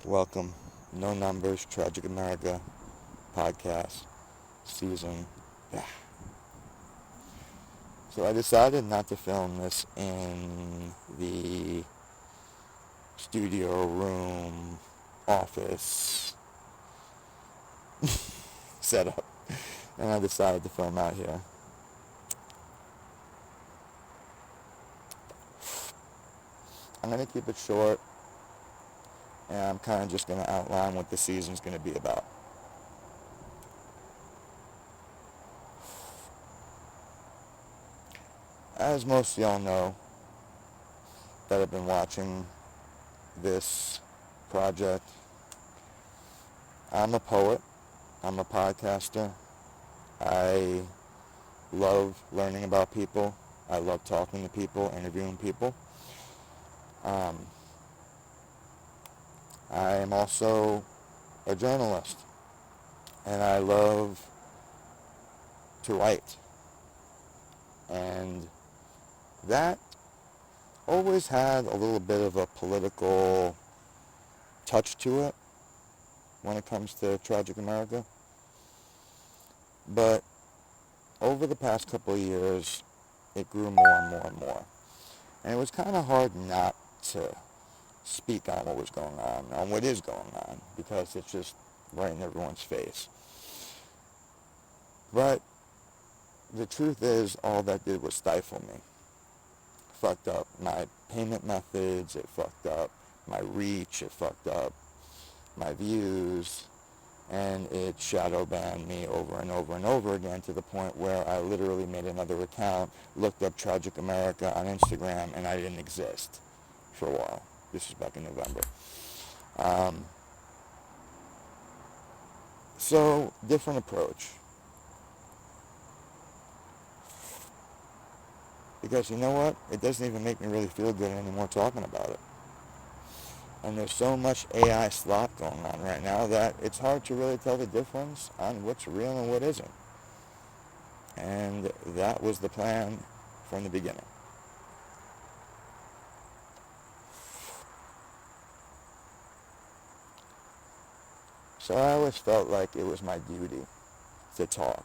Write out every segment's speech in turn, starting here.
Welcome, No Numbers, Tragicamerica podcast, season. So I decided not to film this in the studio room, office setup, and I decided to film out here. I'm going to keep it short, and I'm kind of just going to outline what the season's going to be about. As most of y'all know that have been watching this project, I'm a poet, I'm a podcaster, I love learning about people, I love talking to people, interviewing people. Um, I am also a journalist, and I love to write, and that always had a little bit of a political touch to it when it comes to Tragic America. But over the past couple of years, it grew more and more and more. And it was kind of hard not to speak on what was going on what is going on, because it's just right in everyone's face. But the truth is, all that did was stifle me. Fucked up my payment methods, it fucked up my reach, it fucked up my views, and it shadow banned me over and over and over again, to the point where I literally made another account, looked up Tragic America on Instagram, and I didn't exist for a while. This was back in November. So, different approach. Because you know what? It doesn't even make me really feel good anymore talking about it. And there's so much AI slop going on right now that it's hard to really tell the difference on what's real and what isn't. And that was the plan from the beginning. So I always felt like it was my duty to talk.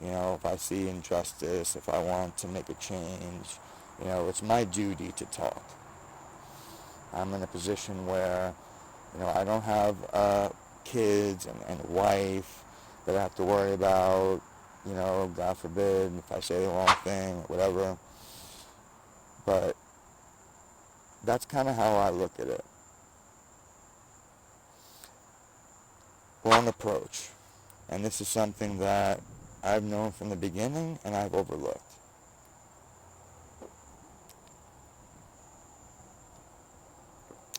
You know, if I see injustice, if I want to make a change, it's my duty to talk. I'm in a position where, I don't have kids and a wife that I have to worry about, God forbid if I say the wrong thing or whatever. But that's kind of how I look at it. Wrong approach. And this is something that I've known from the beginning and I've overlooked.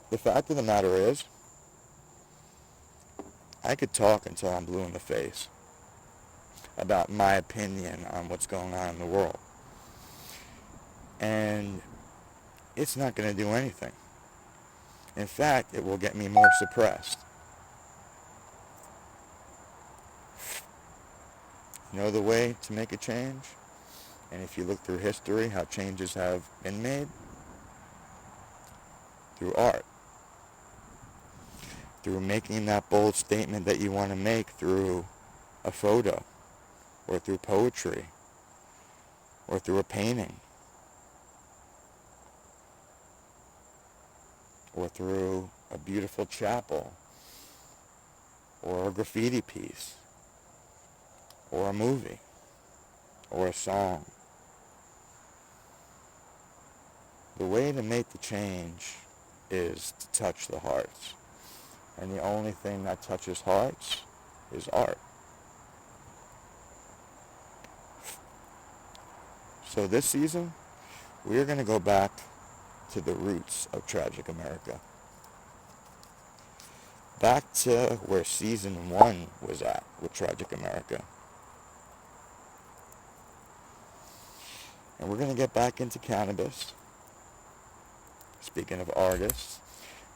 The fact of the matter is, I could talk until I'm blue in the face about my opinion on what's going on in the world. And it's not going to do anything. In fact, it will get me more suppressed. You know the way to make a change? And if you look through history, how changes have been made? Through art. Through making that bold statement that you want to make through a photo, or through poetry, or through a painting, or through a beautiful chapel, or a graffiti piece, or a movie, or a song. The way to make the change is to touch the hearts. And the only thing that touches hearts is art. So this season, we're going to go back to the roots of Tragic America. Back to where season 1 was at with Tragic America. And we're going to get back into cannabis. Speaking of artists,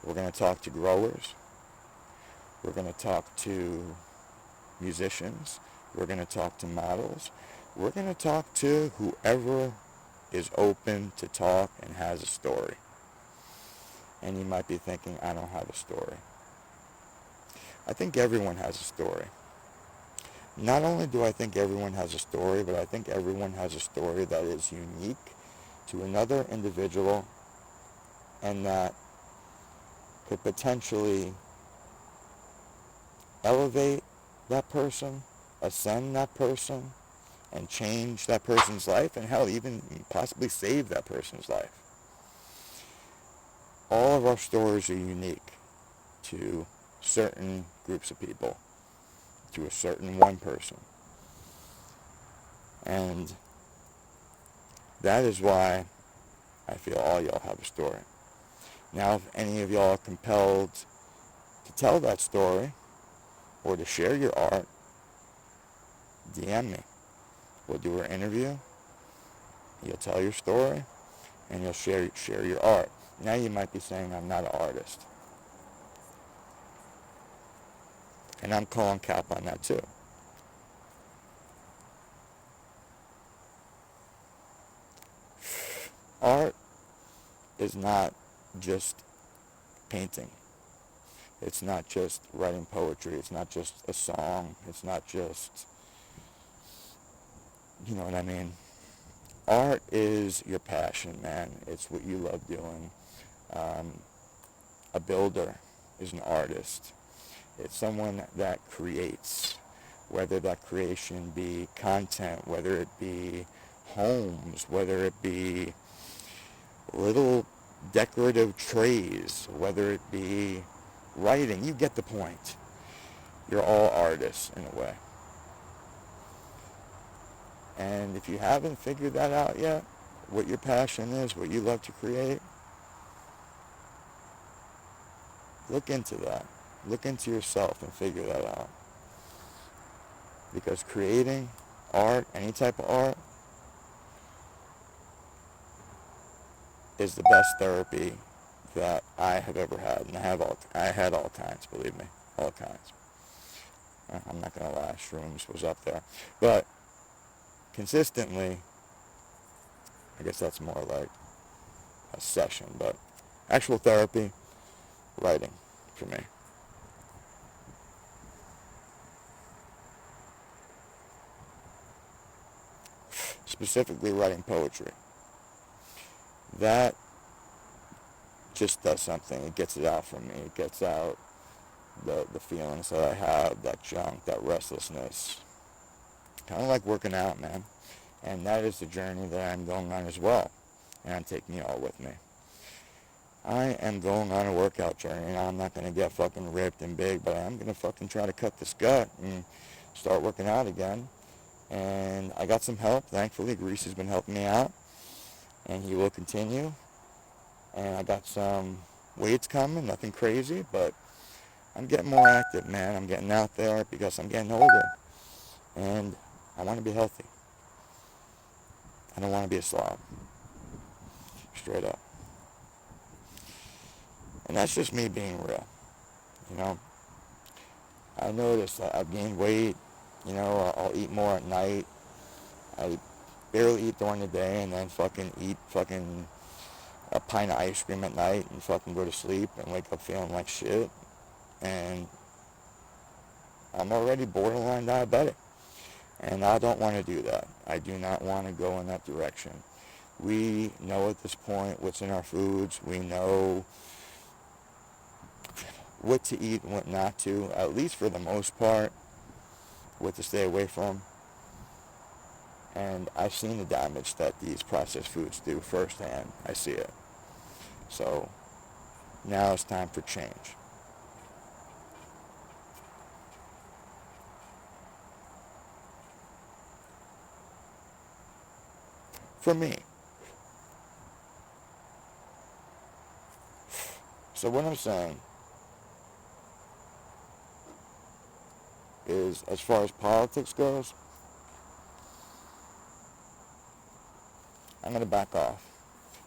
we're going to talk to growers. We're going to talk to musicians. We're going to talk to models. We're going to talk to whoever is open to talk and has a story. And you might be thinking, I don't have a story. I think everyone has a story. Not only do I think everyone has a story, but I think everyone has a story that is unique to another individual and that could potentially elevate that person, ascend that person, and change that person's life, and hell, even possibly save that person's life. All of our stories are unique to certain groups of people, to a certain one person. And that is why I feel all y'all have a story. Now, if any of y'all are compelled to tell that story or to share your art, DM me. We'll do an interview. You'll tell your story, and you'll share your art. Now you might be saying, I'm not an artist. And I'm calling cap on that too. Art is not just painting. It's not just writing poetry. It's not just a song. It's not just, you know what I mean? Art is your passion, man. It's what you love doing. A builder is an artist. It's someone that creates, whether that creation be content, whether it be homes, whether it be little decorative trays, whether it be writing. You get the point. You're all artists in a way. And if you haven't figured that out yet, what your passion is, what you love to create, look into that. Look into yourself and figure that out. Because creating art, any type of art, is the best therapy that I have ever had. And I had all kinds, believe me, all kinds. I'm not going to lie, shrooms was up there. But consistently, I guess that's more like a session, but actual therapy, writing for me. Specifically writing poetry. That just does something. It gets it out from me. It gets out the feelings that I have, that junk, that restlessness. Kind of like working out, man. And that is the journey that I'm going on as well. And I'm taking you all with me. I am going on a workout journey. And I'm not going to get fucking ripped and big, but I am going to fucking try to cut this gut and start working out again. And I got some help. Thankfully, Grease has been helping me out. And he will continue. And I got some weights coming, nothing crazy, but I'm getting more active, man. I'm getting out there because I'm getting older. And I want to be healthy. I don't want to be a slob. Straight up. And that's just me being real. You know, I noticed that I've gained weight. You know, I'll eat more at night. I barely eat during the day and then fucking eat fucking a pint of ice cream at night and fucking go to sleep and wake up feeling like shit. And I'm already borderline diabetic. And I don't want to do that. I do not want to go in that direction. We know at this point what's in our foods. We know what to eat and what not to, at least for the most part, what to stay away from. And I've seen the damage that these processed foods do firsthand. I see it. So now it's time for change. For me. So what I'm saying is, as far as politics goes, I'm going to back off,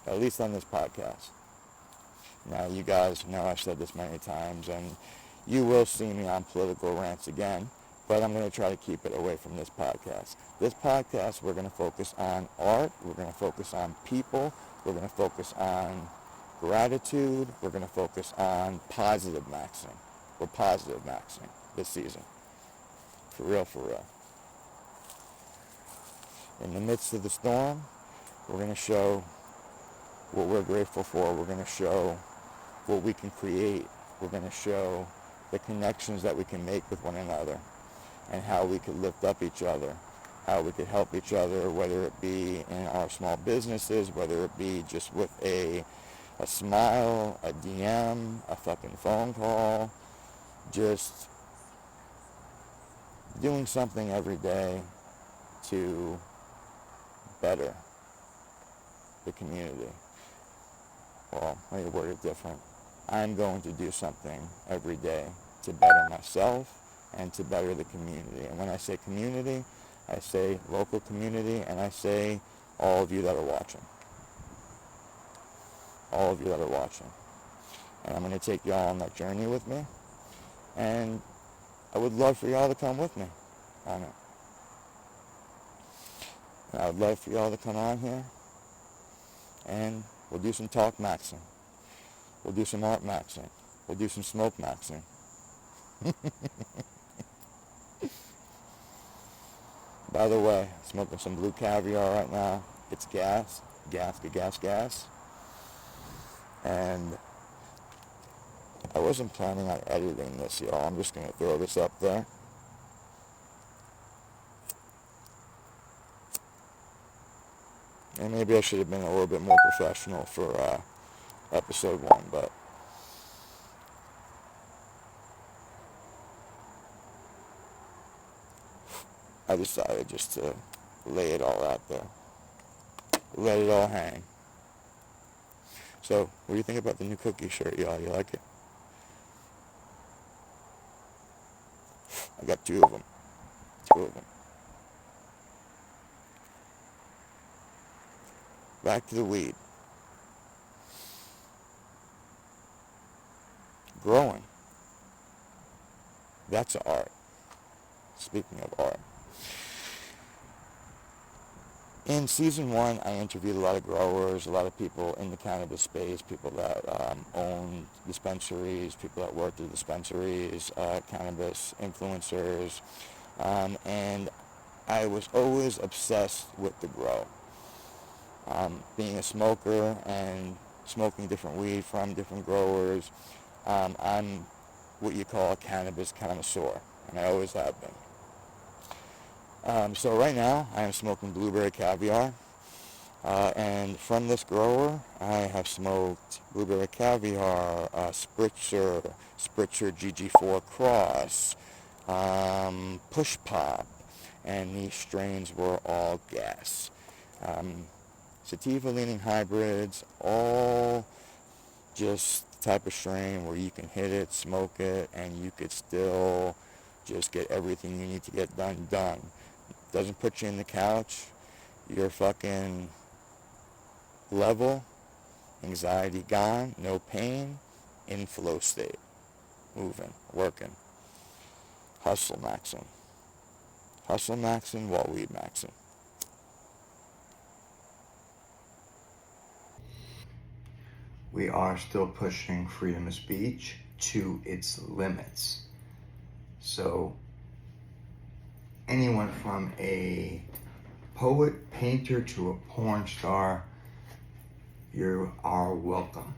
at least on this podcast. Now, you guys know I've said this many times, and you will see me on political rants again, but I'm going to try to keep it away from this podcast. This podcast, we're going to focus on art, we're going to focus on people, we're going to focus on gratitude. We're going to focus on positive maxing. We're positive maxing this season. For real, for real. In the midst of the storm, we're going to show what we're grateful for. We're going to show what we can create. We're going to show the connections that we can make with one another and how we could lift up each other, how we could help each other, whether it be in our small businesses, whether it be just with a smile, a DM, a fucking phone call, just doing something every day to better the community. Well, let me word it different. I'm going to do something every day to better myself and to better the community. And when I say community, I say local community, and I say all of you that are watching. All of you that are watching. And I'm going to take y'all on that journey with me. And I would love for y'all to come with me on it. And I would love for y'all to come on here and we'll do some talk maxing. We'll do some art maxing. We'll do some smoke maxing. By the way, smoking some blue caviar right now. It's gas. Gas. And I wasn't planning on editing this, y'all. I'm just going to throw this up there. And maybe I should have been a little bit more professional for episode 1, but I decided just to lay it all out there. Let it all hang. So, what do you think about the new cookie shirt, y'all? You like it? I got 2 of them. 2 of them. Back to the weed. Growing. That's art. Speaking of art. In season 1, I interviewed a lot of growers, a lot of people in the cannabis space, people that own dispensaries, people that worked at dispensaries, cannabis influencers, and I was always obsessed with the grow. Being a smoker and smoking different weed from different growers, I'm what you call a cannabis connoisseur, and I always have been. So right now, I am smoking blueberry caviar, and from this grower, I have smoked blueberry caviar, Spritzer GG4 Cross, Push Pop, and these strains were all gas. Sativa-leaning hybrids, all just the type of strain where you can hit it, smoke it, and you could still just get everything you need to get done. Doesn't put you in the couch. You're fucking level, anxiety gone, no pain, in flow state, moving, working, hustle maxing while weed maxing. We are still pushing freedom of speech to its limits. So anyone from a poet, painter to a porn star, you are welcome.